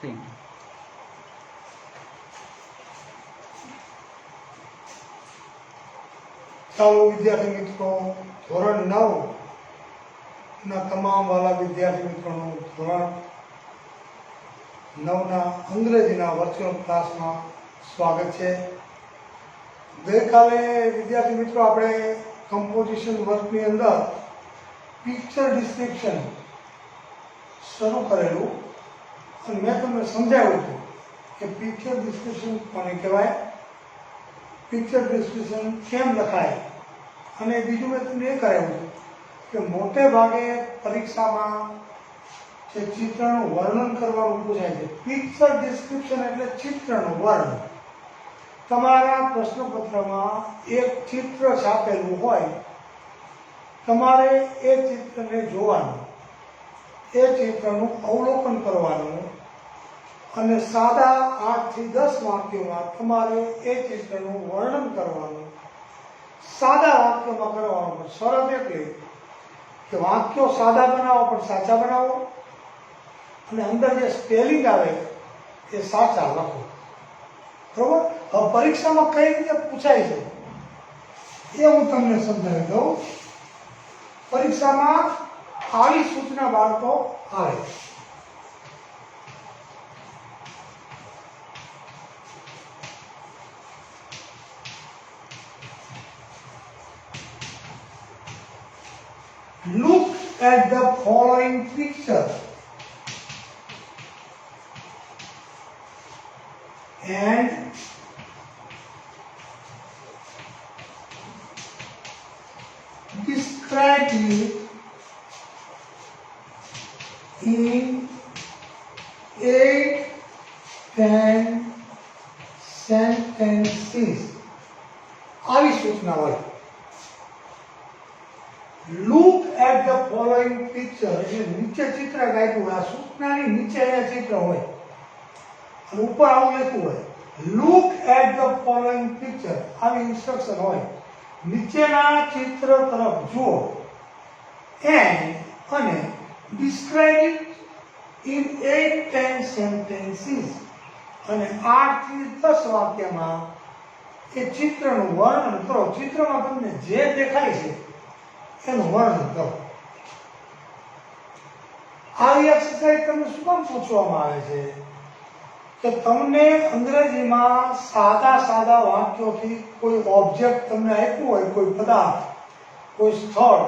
Thank you. ચાલો વિદ્યાર્થી મિત્રો, ધોરણ 9 ના તમામ વાલા વિદ્યાર્થી મિત્રોનું ધોરણ 9 ના અંગ્રેજીના વર્ચ્યુઅલ ક્લાસમાં સ્વાગત છે. ગઈકાલે વિદ્યાર્થી મિત્રો આપણે કમ્પોઝિશન વર્કની અંદર પિક્ચર ડિસ્ક્રિપ્શન શરૂ કરેલું અને મેં તમને સમજાવ્યું હતું કે પિક્ચર ડિસ્ક્રિપ્શન કોને કહેવાય, પિક્ચર ડિસ્ક્રિપ્શન કેમ લખાય, અને બીજું મેં તમને એ કરાવ્યું કે મોટે ભાગે પરીક્ષામાં જે ચિત્રનું વર્ણન કરવાનું પૂછાય છે. પિક્ચર ડિસ્ક્રિપ્શન એટલે ચિત્રનું વર્ણન. તમારા પ્રશ્નપત્રમાં એક ચિત્ર છાપેલું હોય, તમારે એ ચિત્રને જોવાનું, એ ચિત્રનું અવલોકન કરવાનું અને સાદા 8 થી 10 વાક્યોમાં તમારે એ ચિત્રનું વર્ણન કરવાનું. સાદા વાક્યોમાં કરવાનું. શરત એટલી કે વાક્યો સાદા બનાવો પણ સાચા બનાવો, અને અંદર જે સ્પેલિંગ આવે એ સાચા લખો. બરોબર? હવે પરીક્ષામાં કઈ રીતે પૂછાય છે એ હું તમને સમજાવી દઉં. પરીક્ષામાં આવી સૂચના બાળકો આવે. Look at the following picture and describe it in 8-10 sentences. આવી સૂચના હોય. Look at the following picture એટલે નીચે ચિત્ર કાઢ્યું હોય. આ સૂચનાની નીચે અહીંયા ચિત્ર હોય અને ઉપર આવું લખ્યું હોય look at the following picture. આવી ઇન્સ્ટ્રક્શન હોય. નીચેના ચિત્ર તરફ જુઓ અને ડિસ્ક્રાઇબ ઇટ ઇન 8-10 sentences, અને 8 થી 10 વાક્યમાં એ ચિત્રનું વર્ણન કરો. ચિત્રમાં તમને જે દેખાય છે એનું વર્ણન કરો. આવી એક્સરસાઇઝ તમને શું કામ પૂછવામાં આવે છે કે તમને અંગ્રેજીમાં સાદા વાક્યોથી કોઈ ઓબ્જેક્ટ તમને આપ્યું હોય, કોઈ પદાર્થ, કોઈ સ્થળ,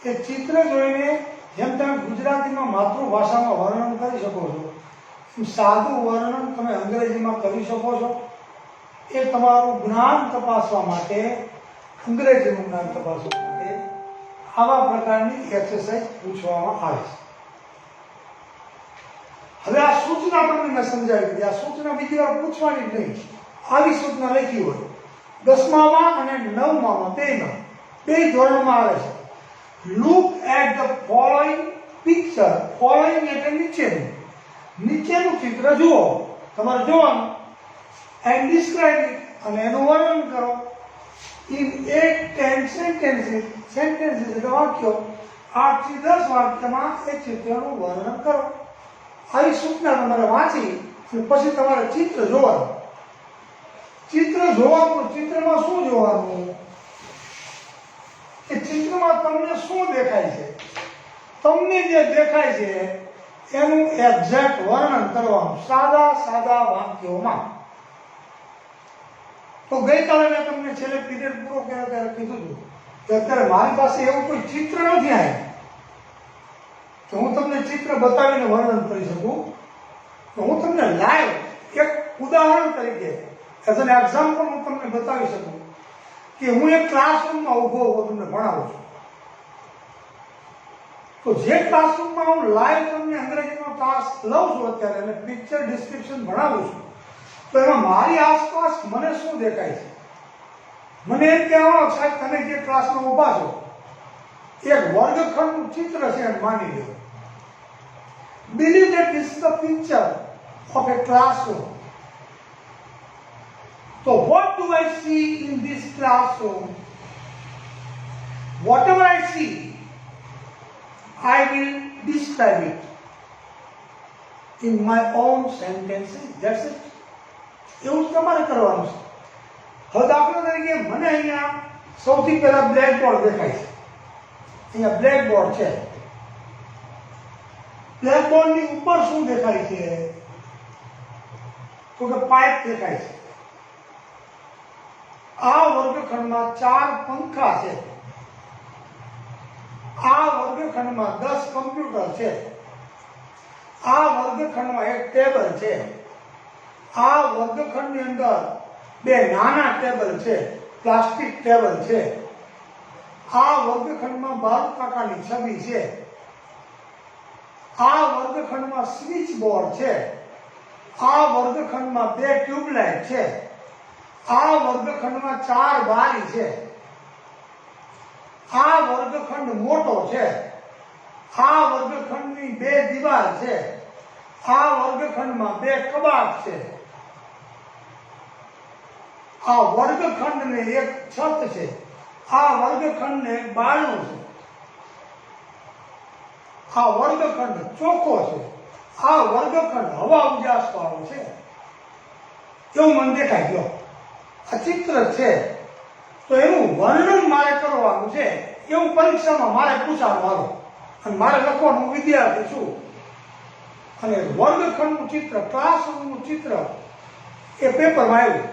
એ ચિત્ર જોઈને જેમ તમે ગુજરાતીમાં માતૃભાષામાં વર્ણન કરી શકો છો એમ સાદું વર્ણન તમે અંગ્રેજીમાં કરી શકો છો. એ તમારું જ્ઞાન તપાસવા માટે, અંગ્રેજીનું જ્ઞાન તપાસવા માટે આવા પ્રકારની એક્સરસાઇઝ પૂછવામાં આવે છે. હવે આ સૂચના તમને મેં સમજાવી દીધી. આ સૂચના બીજી વાર પૂછવાની જ નહીં. આવી સૂચના લખી હોય 10માં અને 9માં બે ધોરણમાં આવે છે. Look at the following picture. Following એટલે નીચેનું ચિત્ર જુઓ, તમારે જોવાનું. એન્ડ ડિસ્ક્રાઇબ ઇટ, અને એનું વર્ણન કરો. In 8-10 sentences. સેન્ટેન્સીસ એટલે વાક્યો. 8 થી 10 વાક્યમાં એ ચિત્રનું વર્ણન કરો. આવી સૂચના તમારે વાંચી અને પછી તમારે ચિત્ર જોવાનું. ચિત્ર જોવાનું. ચિત્રમાં શું જોવાનું? કે ચિત્રમાં તમને શું દેખાય છે? તમને જે દેખાય છે એનું એક્ઝેક્ટ વર્ણન કરવાનું સાદા વાક્યોમાં. તો ગઈકાલે મેં તમને છેલ્લે પીરિયડ પૂરો કર્યો ત્યારે કીધું હતું કે અત્યારે મારી પાસે એવું કોઈ ચિત્ર નથી આવ્યું કે હું તમને ચિત્ર બતાવીને વર્ણન કરી શકું. તો હું તમને લાઈવ એક ઉદાહરણ તરીકે એઝ એન એક્ઝામ્પલ હું તમને બતાવી શકું કે હું એક ક્લાસરૂમમાં ઊભો તમને ભણાવું છું. તો જે ક્લાસરૂમમાં હું લાઈવ તમને અંગ્રેજીનો ક્લાસ લઉં છું અત્યારે અને પિક્ચર ડિસ્ક્રિપ્શન ભણાવું છું, તો એમાં મારી આસપાસ મને શું દેખાય છે? મને એમ કહેવાનો સાહેબ તમે જે ક્લાસમાં ઊભા છો એક વર્ગખંડનું ચિત્ર છે એમ માની લો. Believe that this is the picture of a classroom. So what do I see in this classroom? Whatever I see, I will describe it. in my own sentences. That's it. એવું જ તમારે કરવાનું છે. હવે દાખલા તરીકે મને અહીંયા સૌથી પહેલા બ્લેકબોર્ડ દેખાય છે. અહીંયા બ્લેકબોર્ડ છે. બ્લેકબોર્ડની ઉપર શું દેખાય છે? તો કે પાઇપ દેખાય છે. આ વર્ગખંડમાં 4 પંખા છે. આ વર્ગખંડમાં 10 કમ્પ્યુટર છે. આ વર્ગખંડમાં એક ટેબલ છે. આ વર્ગખંડની અંદર 2 નાના ટેબલ છે, પ્લાસ્ટિક ટેબલ છે. આ વર્ગખંડમાં બાળુ કાકાની છબી છે. આ વર્ગખંડમાં સ્વિચ બોર્ડ છે. આ વર્ગખંડમાં 2 ટ્યુબલાઇટ છે. આ વર્ગખંડમાં 4 બારી છે. આ વર્ગખંડ મોટો છે. આ વર્ગખંડની 2 દીવાલ છે. આ વર્ગખંડમાં 2 કબાટ છે. આ વર્ગખંડને એક છત છે. આ વર્ગખંડને એક બારણું છે. આ વર્ગખંડ ચોખ્ખો છે. આ વર્ગખંડ હવા ઉજાસ વાળો છે. એવું મને દેખાય ગયો. આ ચિત્ર છે તો એનું વર્ણન મારે કરવાનું છે. એવું પરીક્ષામાં મારે પૂછવાનું અને મારે લખવાનું વિદ્યાર્થી છું. અને વર્ગખંડનું ચિત્ર, ક્લાસરૂમનું ચિત્ર એ પેપરમાં આવ્યું.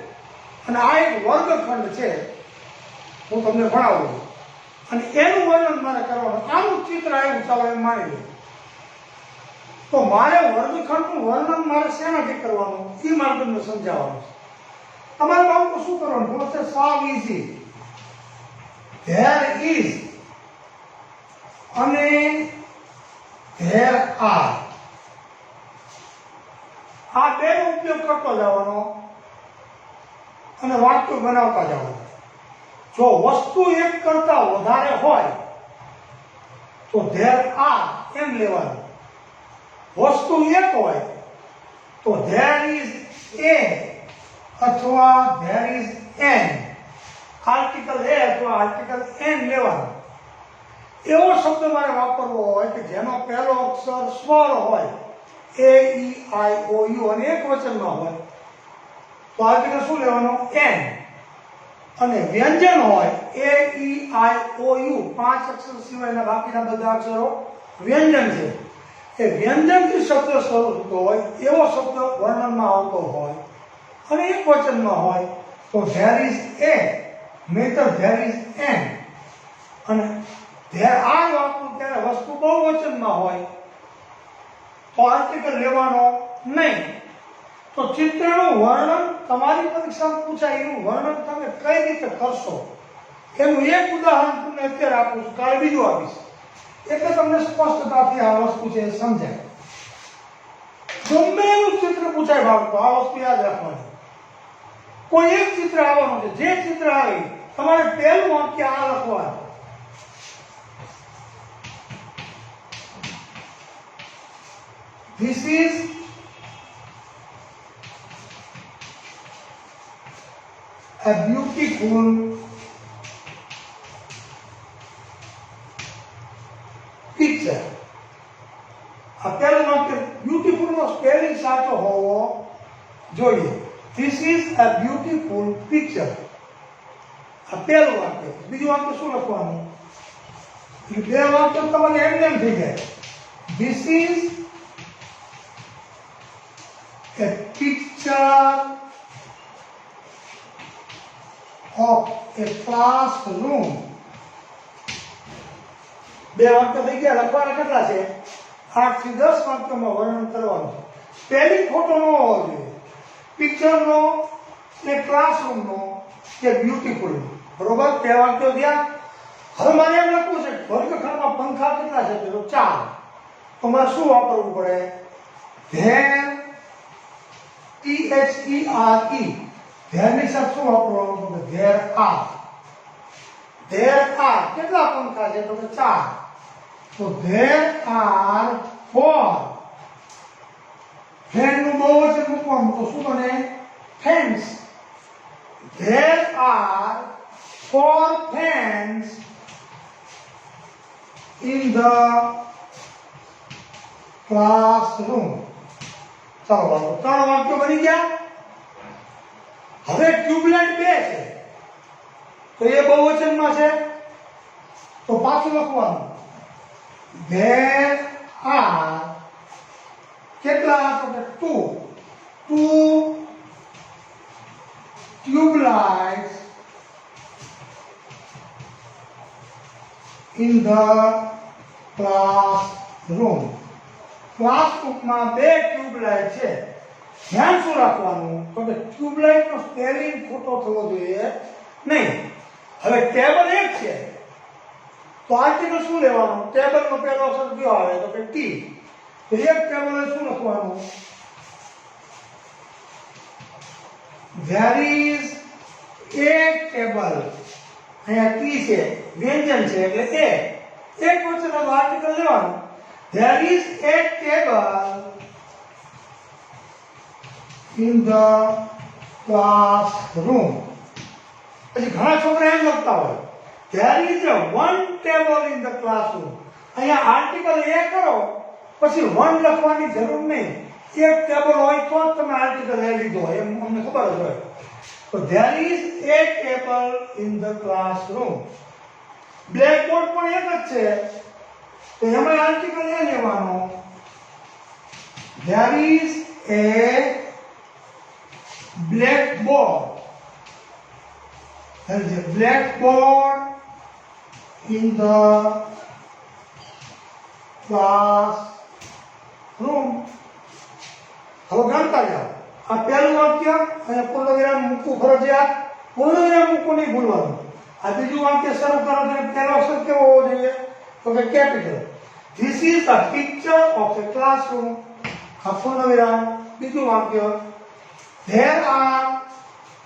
અને આ એક વર્ગખંડ છે, હું તમને ભણાવું અને એનું વર્ણન મારે કરવાનું. આનું ચિત્ર આવ્યું, ચાલો એમ માની લો. તો મારે વર્ગખંડનું વર્ણન મારે શેનાથી કરવાનું એ મારે તમને સમજાવવાનું છે. તમારે બાળકો શું કરવાનું? બોલશે સાવ ઇઝી. ધેર ઇઝ અને ધેર આર, આ બેનો ઉપયોગ કરતો જવાનો અને વાક્ય બનાવતા જવાનું. જો વસ્તુ એક કરતા વધારે હોય તો ધેર આર એમ લેવાનું. વસ્તુ એક હોય તો ધેર ઇઝ એ અથવા ધેર ઇઝ એન, આર્ટિકલ એ અથવા આર્ટિકલ એન લેવાનું. એવો શબ્દ મારે વાપરવો હોય કે જેનો પહેલો અક્ષર સ્વર હોય, એ ઈ આઈ ઓ યુ, અને એક વચનમાં હોય તો આર્ટિકલ શું લેવાનો? એન. અને વ્યંજન હોય એ ઈ આઈ ઓ યુ, 5 અક્ષર સિવાયના બાકીના બધા અક્ષરો વ્યંજન છે. એ વ્યંજનથી શબ્દ શરૂ થતો હોય એવો શબ્દ વર્ણનમાં આવતો હોય અને એક વચનમાં હોય તો ધેર ઇઝ એ, નહીતર ધેર ઇઝ એન. અને ધેર આર વાપરું ત્યારે વસ્તુ બહુવચનમાં હોય તો આર્ટિકલ લેવાનો નહીં. તો ચિત્રનું વર્ણન તમારી પરીક્ષામાં પૂછાય એનું વર્ણન તમે કઈ રીતે કરશો એનું એક ઉદાહરણ તમને અત્યારે આપું છું, કાલે બીજું આપીશ, એટલે તમને સ્પષ્ટતાથી આ વસ્તુ છે એ સમજાય. ગમે એનું ચિત્ર પૂછાય બાળકો, આ વસ્તુ યાદ રાખવાની. કોઈ એક ચિત્ર આવવાનું છે, જે ચિત્ર આવે તમારે પહેલું વાક્ય આ લખવાનું. This is a beautiful picture. આ પહેલું વાક્ય બ્યુટીફુલ નો સ્પેલિંગ સાચો હોવો જોઈએ. This is a beautiful picture. આ પહેલું વાક્ય. બીજું વાક્ય શું લખવાનું? એ બે વાક્ય તમારે એમ થઈ જાય. This is a picture of a classroom. બે વાક્ય થઈ ગયા. લખવાના કેટલા છે? 8 થી 10 વાક્યોમાં વર્ણન કરવાનું. સ્પેલિંગ ખોટો ન હોવો જોઈએ. પિક્ચરનો કે ક્લાસરૂમનો કે બ્યુટીફુલ, બરોબર? બે વાક્યો થયા. હવે મારે એમ લખવું છે વર્ગખંડમાં પંખા કેટલા છે? તો 4. તો મારે શું વાપરવું પડે? ધેર, THERE, ધેરની સાથે શું વાપરવાનું? તો ધેર આર. ધેર આર કેટલા પંખા છે? તો 4. તો ધેર આર 4. ફેનનું બહુવચન મૂકવાનું તો શું બને? Fans. There are 4 fans in the classroom. ચાલો બાળકો 3 વાક્યો બની ગયા. હવે ટ્યુબલાઇટ 2 છે તો એ બહુવચનમાં છે તો પાછું લખવાનું there are કેટલા તો કે 2 ટ્યુબલાઇટ્સ in the classroom. ક્લાસરૂમમાં 2 ટ્યુબલાઇટ છે. ધ્યાન શું રાખવાનું તો કે ટ્યુબલાઇટ નો સ્પેલિંગ ખોટો થવો જોઈએ નહીં. હવે ટેબલ 1 છે તો આર્ટિકલ શું લેવાનું? ટેબલ નો પહેલો અક્ષર કયો આવે તો કે ટી. તો એક ટેબલ શું લખવાનું? there is a table. અહીંયા ટી છે વ્યંજન છે એટલે એક વચ્ચેનો આર્ટિકલ લેવાનું. there is a table in the classroom. પછી ઘણા છોકરા એમ લખતા હોય there is a one table in the classroom. અહીંયા આર્ટિકલ એ કરો પછી one લખવાની જરૂર નહીં. એક ટેબલ હોય તો જ તમે આર્ટિકલ એ લીધો હોય એમ અમને ખબર જ હોય. તો there is a table in the classroom. Blackboard પણ એક જ છે તો એમાં આર્ટિકલ એ લેવાનો there is a blackboard. There is a blackboard in the classroom. હવે ગણતા જાઓ. આ પહેલું વાક્ય અને પૂર્ણવિરામ મૂકવું ફરજિયાત. પૂર્ણવિરામ મૂકવું નહીં ભૂલવાનું. આ બીજું વાક્ય શરૂ કરો તો પહેલો અક્ષર કેવો હોવો જોઈએ તો કે capital. This is a picture of a classroom. આ પૂર્ણવિરામ. બીજું વાક્ય there are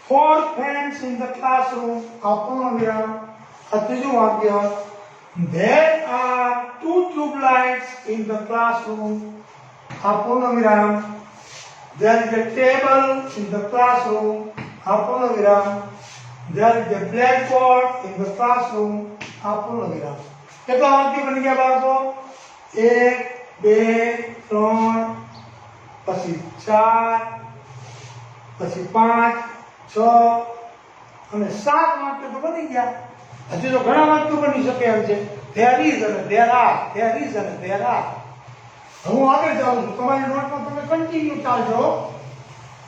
4 fans in the classroom. આ પૂર્ણવિરામ. આ ત્રીજું વાક્ય there are 2 tube lights in the classroom. આ પૂર્ણવિરામ. there is a table in the classroom. આ પૂર્ણવિરામ. there is a blackboard in the classroom. આ પૂર્ણવિરામ. કેટલા વાક્ય બની ગયા બાળકો? 1 2 3 પછી 4 પછી 5 6 અને 7 વાક્ય તો બની ગયા. હજી તો ઘણા વાક્યો બની શકે એમ છે. there is અને there are, there is અને there are. હું આગળ જાઉં છું. તમારી નોટમાં તમે કન્ટિન્યુ ચાલજો.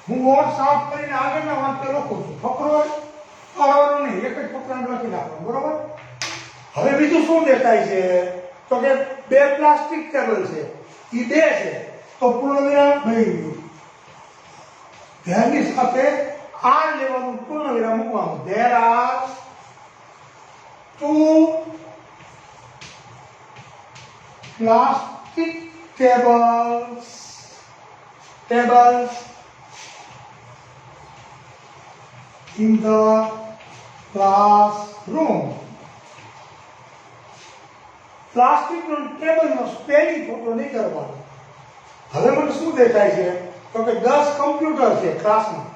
હું નોટ સાફ કરીને આગળના વાક્ય લખું છું. ફકરો કરવાનો નહીં, એક જ ફકરાને લખી નાખવાનું. બરોબર? હવે બીજું શું દેખાય છે તો કે 2 પ્લાસ્ટિક ટેબલ છે. એ 2 છે તો પૂર્ણવિરામ થઈ ગયું. ધ્યાનની સાથે આર લેવાનું, પૂર્ણવિરામ મૂકવાનું. there are 2 plastic tables in the classroom. Plastic નો ટેબલ નો સ્પેલિંગ ખોટો નહીં કરવાનો. હવે મને શું દેખાય છે તો કે 10 કમ્પ્યુટર છે ક્લાસમાં.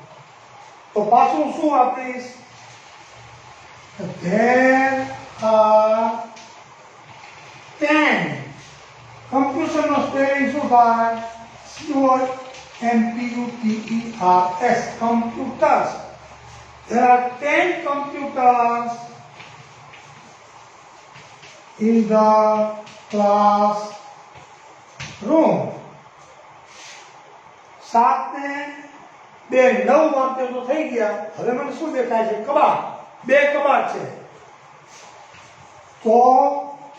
તો પાછું શું આપીશ? there are 10. કમ્પ્યુટર નો સ્પેલિંગ શું થાય? COMPUTERS. computers. There are 10 computers in the classroom. 7 ને 2 9 વાક્ય તો થઈ ગયા. હવે મને શું દેખાય છે? કબાટ. 2 કબાટ છે તો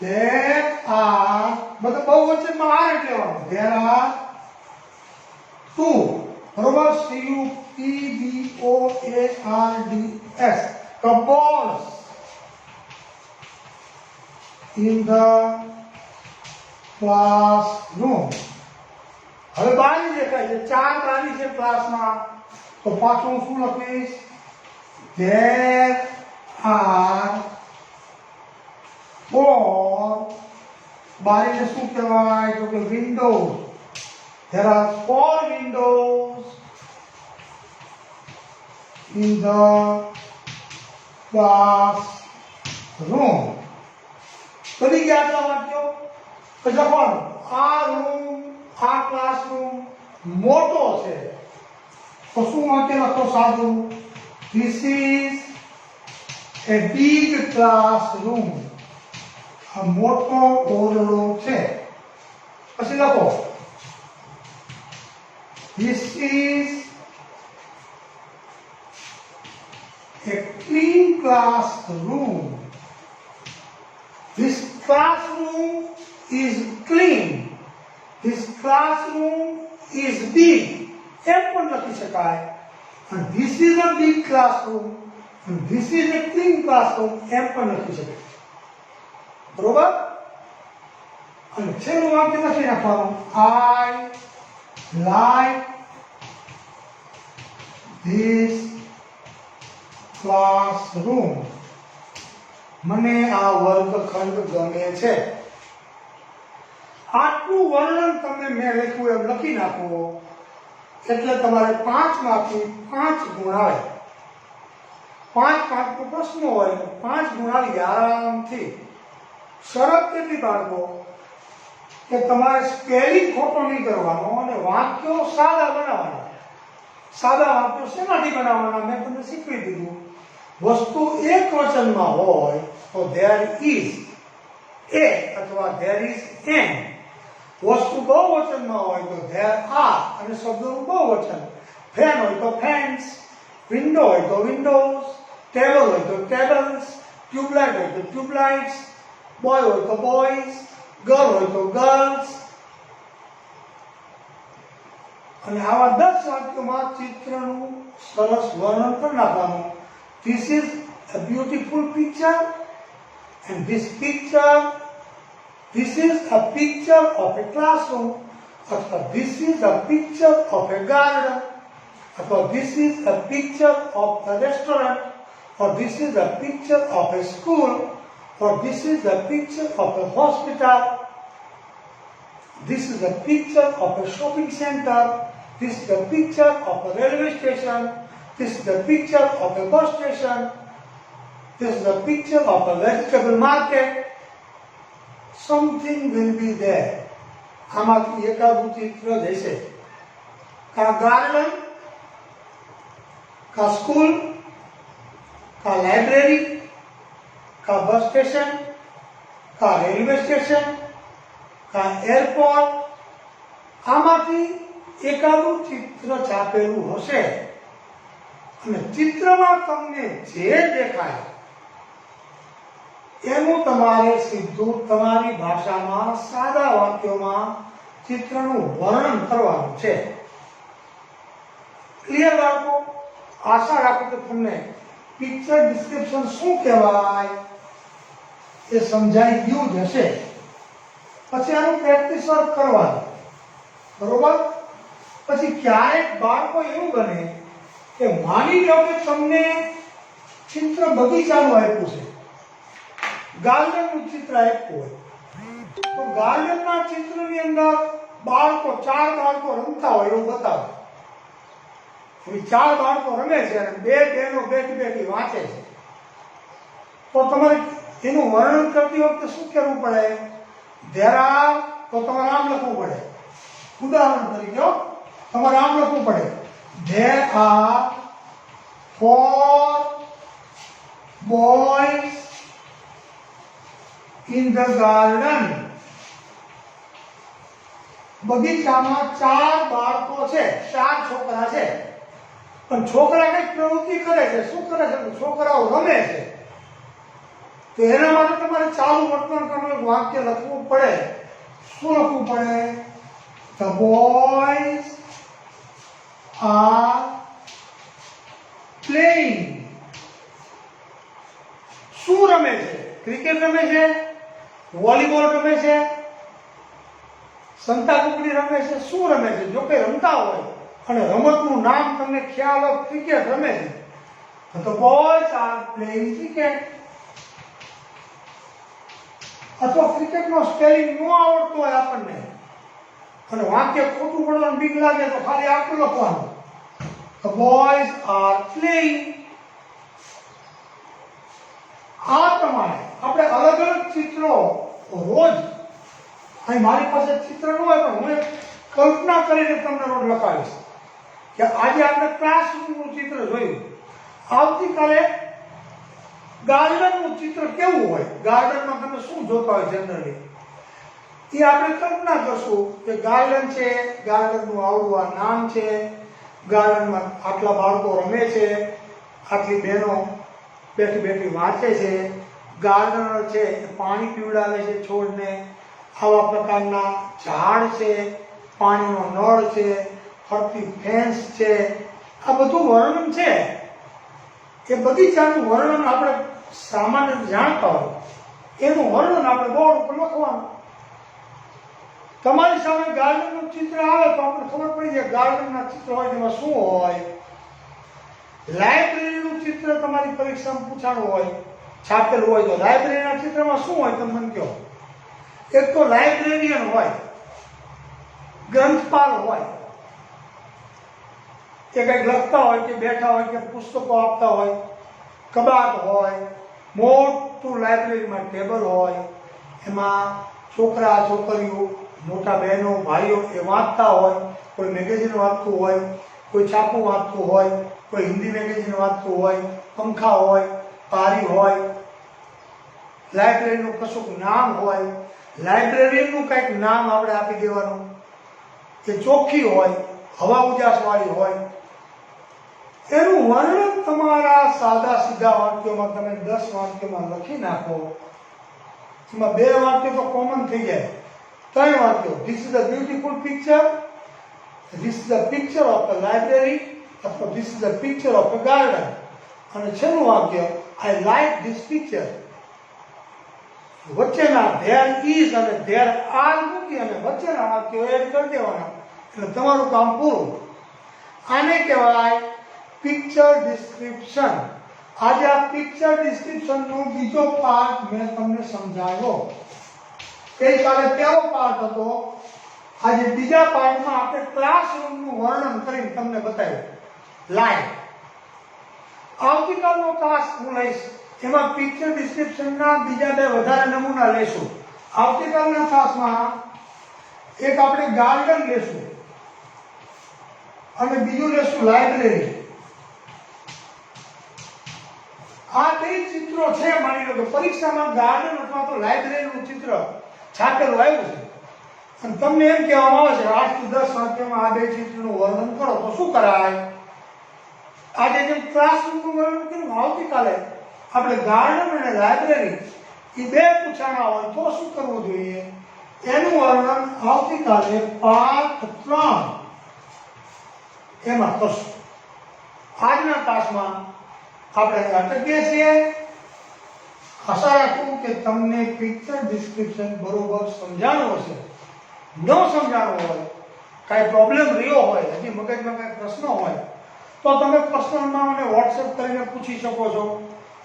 there are બધા બહુવચનમાં આ એટલે લેવાનું. there are 2 બરોબર? CUPBOARDS cupboards in the classroom. હવે બારી દેખાય છે. 4 બારી છે ક્લાસમાં તો પાછું શું લખીશ? there are 4 બારીને શું કહેવાય તો કે Windows. there are 4 windows in the classroom. બની ગયા આટલા વાક્યો. પછી લખવાનું આ રૂમ, આ ક્લાસરૂમ, મોટો છે તો શું વાક્ય લખો સાદું? This is a big classroom. આ મોટો ઓરડો છે. પછી લખો This is a clean classroom. This classroom is clean. This classroom is big. એમ પણ લખી શકાય. And this is a big classroom. And this is a clean classroom. એમ પણ લખી શકાય. બરોબર? અને છેલ્લું વાક્ય લખી નાખવાનું I like this classroom. મને આ વર્ગખંડ ગમે છે. આટલું વર્ણન તમે મેં લખ્યું એમ લખી નાખો એટલે તમારે 5 માંથી 5 ગુણ આવે. 5 માર્કનો પ્રશ્ન હોય 5 ગુણ આવી આરામથી. શરત કેટલી બાળકો કે તમારે સ્પેલિંગ ખોટો નહીં કરવાનો અને વાક્યો સાદા બનાવવાના. સાદા વાક્યો શેનાથી બનાવવાના મેં તમને શીખવી દીધું. વસ્તુ એક વચનમાં હોય તો there is a અથવા there is an. વસ્તુ બહુવચનમાં હોય તો there are અને શબ્દોનું બહુવચન. ફેન હોય તો ફેન્સ, વિન્ડો હોય તો વિન્ડોઝ, ટેબલ હોય તો ટેબલ્સ, ટ્યુબલાઇટ હોય તો ટ્યુબલાઇટ્સ, બોય હોય તો બોયઝ, ગર્લ હોય તો ગર્લ્સ. અને આવા 10 વાક્યોમાં ચિત્રનું સરસ વર્ણન કરી નાખવાનું. This is a beautiful picture and this is a picture of a classroom, or this is a picture of a garden, or this is a picture of a restaurant, or this is a picture of a school, or this is a picture of a hospital, this is a picture of a shopping center, this is a picture of a railway station, this is a picture of a bus station, this is a picture of a vegetable market. Something will be there. આમાંથી એકાદું ચિત્ર જશે. કા garden, કા school, કા library, કા bus station, કા railway station, કા airport. આમાંથી એકાદું ચિત્ર છાપેલું હશે. અને ચિત્રમાં તમને જે દેખાય એનું તમારે સીધું તમારી ભાષામાં સાદા વાક્યોમાં ચિત્રનું વર્ણન કરવાનું છે. ક્લિયર બાળકો? આશા રાખું કે તમને પિક્ચર ડિસ્ક્રિપ્શન શું કહેવાય એ સમજાઈ ગયું જ હશે. પછી આનું પ્રેક્ટિસ વર્ક કરવાનું. બરોબર? પછી ક્યારેક બાળકો એવું બને કે માની લો કે તમને ચિત્ર બગીચાનું આપ્યું છે, ગાર્ડનનું ચિત્ર આપ્યું હોય તો ગાર્ડનના ચિત્રની અંદર બાળકો 4 બાળકો રમતા હોય એવું બતાવે. હવે 4 બાળકો રમે છે અને 2 બહેનો બેઠી વાંચે છે. તો તમારે એનું વર્ણન કરતી વખતે શું કરવું પડે? there are તો તમારે આમ લખવું પડે. ઉદાહરણ તરીકે તમારે આમ લખવું પડે there are 4 boys in the garden. બગીચામાં 4 બાળકો છે, 4 છોકરા છે. પણ છોકરા કઈક પ્રવૃત્તિ કરે છે. શું કરે છે? છોકરાઓ રમે છે. તો એના માટે તમારે ચાલુ વર્તમાન કાળનું વાક્ય લખવું પડે. શું લખવું પડે? The boys are playing. શું રમે છે? ક્રિકેટ રમે છે, વોલીબોલ રમે છે, સંતાકુકડી રમે છે, શું રમે છે? જો કે રમતા હોય અને રમતનું નામ તમને ખ્યાલ હોય, ક્રિકેટ રમે છે, તો બોયઝ આર પ્લેઇંગ ક્રિકેટ. અથવા ક્રિકેટનો સ્પેલિંગ ન આવડતો હોય આપણને અને વાક્ય ખોટું પડવાનું બીક લાગે તો ખાલી આટલું લખવાનું The boys are playing. આ પ્રમાણે આપણે અલગ અલગ ચિત્રો રોજ અહીં મારી પાસે ચિત્ર ન હોય પણ હું એક કલ્પના કરીને તમને નોટ લખાવીશ કે આજે આપણે ક્લાસરૂમનું ચિત્ર જોયું, આવતીકાલે ગાર્ડનનું ચિત્ર કેવું હોય, ગાર્ડનમાં તમે શું જોતા હોય જનરલી, એ આપણે કલ્પના કરશું કે ગાર્ડન છે, ગાર્ડનનું આવડું આ નામ છે, ગાર્ડનમાં આટલા બાળકો રમે છે, આટલી બહેનો બેઠી બેઠી વાંચે છે, ગાર્ડનર છે એ પાણી પીવડાવે છે છોડને, આવા પ્રકારના ઝાડ છે, પાણીનો નળ છે, ફરતી ફેન્સ છે, આ બધું વર્ણન છે. એ બગીચાનું વર્ણન આપણે સામાન્ય જાણતા હોય એનું વર્ણન આપણે બોર્ડ ઉપર લખવાનું. તમારી સામે ગાર્ડનનું ચિત્ર આવે તો આપણે ખબર પડી જાય ગાર્ડનના ચિત્ર હોય તેમાં શું હોય. લાઇબ્રેરીનું ચિત્ર તમારી પરીક્ષામાં પૂછાણું હોય, છાપેલું હોય તો લાઇબ્રેરીના ચિત્રમાં શું હોય તમે મને કહો. એક તો લાઇબ્રેરિયન હોય, ગ્રંથપાલ હોય, કે કંઈક લખતા હોય કે બેઠા હોય કે પુસ્તકો આપતા હોય, કબાટ હોય, મોટું લાઇબ્રેરીમાં ટેબલ હોય, એમાં છોકરા છોકરીઓ મોટા બહેનો ભાઈઓ એ વાંચતા હોય, કોઈ મેગેઝિન વાંચતું હોય, કોઈ છાપું વાંચતું હોય, કોઈ હિન્દી મેગેઝિન વાંચતું હોય, પંખા હોય, પારી હોય, લાઇબ્રેરીનું કશુંક નામ હોય, લાઇબ્રેરીનું કંઈક નામ આપણે આપી દેવાનું, કે ચોખ્ખી હોય, હવા ઉજાસવાળી હોય. એનું વર્ણન તમારા સાદા સીધા વાક્યોમાં તમે 10 વાક્યોમાં લખી નાખો. એમાં 2 વાક્યો તો કોમન થઈ જાય, 3 વાક્યો. This is a beautiful picture, this is a picture of a library, અથવા this is a picture of a garden. અને છેલ્લું વાક્ય આઈ લાઇક ધીસ પિક્ચર. વચ્ચેના ધેર ઇઝ અને ધેર આર મૂકી અને વચ્ચેના વાક્યો એડ કરી દેવાના, એટલે તમારું કામ પૂરું. આને કહેવાય પિક્ચર ડિસ્ક્રિપ્શન. આજે આ પિક્ચર ડિસ્ક્રિપ્શનનો બીજો પાર્ટ મેં તમને સમજાવ્યો. ગઈકાલે પહેલો પાર્ટ હતો, આજે બીજા પાર્ટમાં આપણે ક્લાસરૂમનું વર્ણન કરીને તમને બતાવ્યું લાઈવ. આવતીકાલનો ક્લાસ હું લઈશ, એમાં પિક્ચર ડિસ્ક્રિપ્શનના બીજા 2 વધારે નમૂના લેશું. આવતીકાલના ક્લાસમાં એક આપણે ગાર્ડન લેશું અને બીજું લેશું લાઇબ્રેરી. આ 2 ચિત્રો છે. માની લો કે પરીક્ષામાં ગાર્ડન અથવા તો લાઇબ્રેરીનું ચિત્ર છાપેલું આવ્યું છે અને તમને એમ કહેવામાં આવે છે 8 થી 10 વાક્યમાં આ 2 ચિત્રનું વર્ણન કરો, તો શું કરાય? આજે જેમ ક્લાસરૂમનું વર્ણન કર્યું, આવતીકાલે આપણે ગાર્ડન અને લાઇબ્રેરી એ 2 પૂછાણા હોય તો શું કરવું જોઈએ એનું વર્ણન આવતીકાલે પાઠ 3 એમાં કરશું. આજના ક્લાસમાં આપણે અટકીએ છીએ. આશા રાખું કે તમને પિક્ચર ડિસ્ક્રિપ્શન બરોબર સમજાણું હશે. ન સમજાણું હોય, કાંઈ પ્રોબ્લેમ રહ્યો હોય, હજી મગજમાં કાંઈ પ્રશ્ન હોય તો તમે પર્સનલમાં મને વોટ્સએપ કરીને પૂછી શકો છો,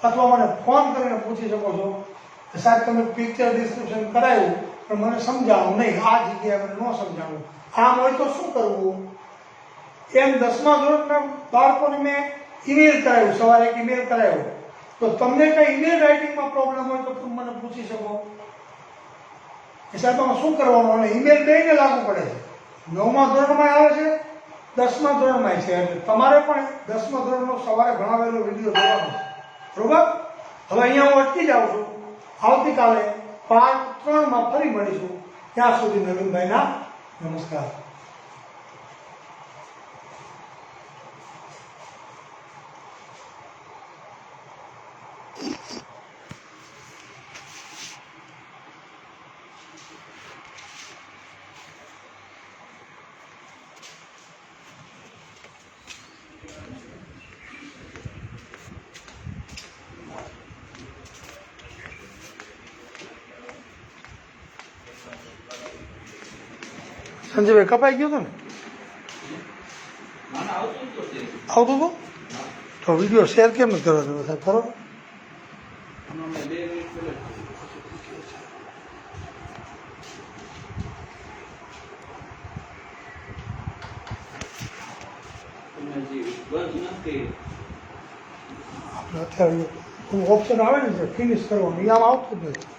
અથવા મને ફોન કરીને પૂછી શકો છો કે સાહેબ તમે પિક્ચર ડિસ્ક્રિપ્શન કરાવ્યું પણ મને સમજાણું નહીં, આ જગ્યાએ મને ન સમજાણું, આમ હોય તો શું કરવું. એમ 10મા ધોરણના બાળકોને મેં ઈમેલ કરાવ્યું, સવારે એક ઈમેલ કરાવ્યો, તો તમને કંઈ ઈમેલ રાઇટિંગમાં પ્રોબ્લેમ હોય તો તમે મને પૂછી શકો કે સાહેબ આમાં શું કરવાનું. અને ઈમેલ બેયને લાગુ પડે છે. 9મા ધોરણમાં આવે છે, 10મા ધોરણમાં છે, એટલે તમારે પણ 10મા ધોરણનો સવારે ભણાવેલો વિડીયો જોવાનો છે. બરોબર? હવે અહીંયા હું અટકી જાઉં છું. આવતીકાલે પાર્ટ 3માં ફરી મળીશું. ત્યાં સુધી નવીનભાઈના નમસ્કાર. સંજયભાઈ કપાઈ ગયો હતો ને? આવતું હતું તો વિડીયો શેર કેમ ન કરો? સાહેબ કરો. આપણે અત્યારે ઓપ્શન આવે ને ફિનિશ કરવાનું, આમ આવતું જ નથી.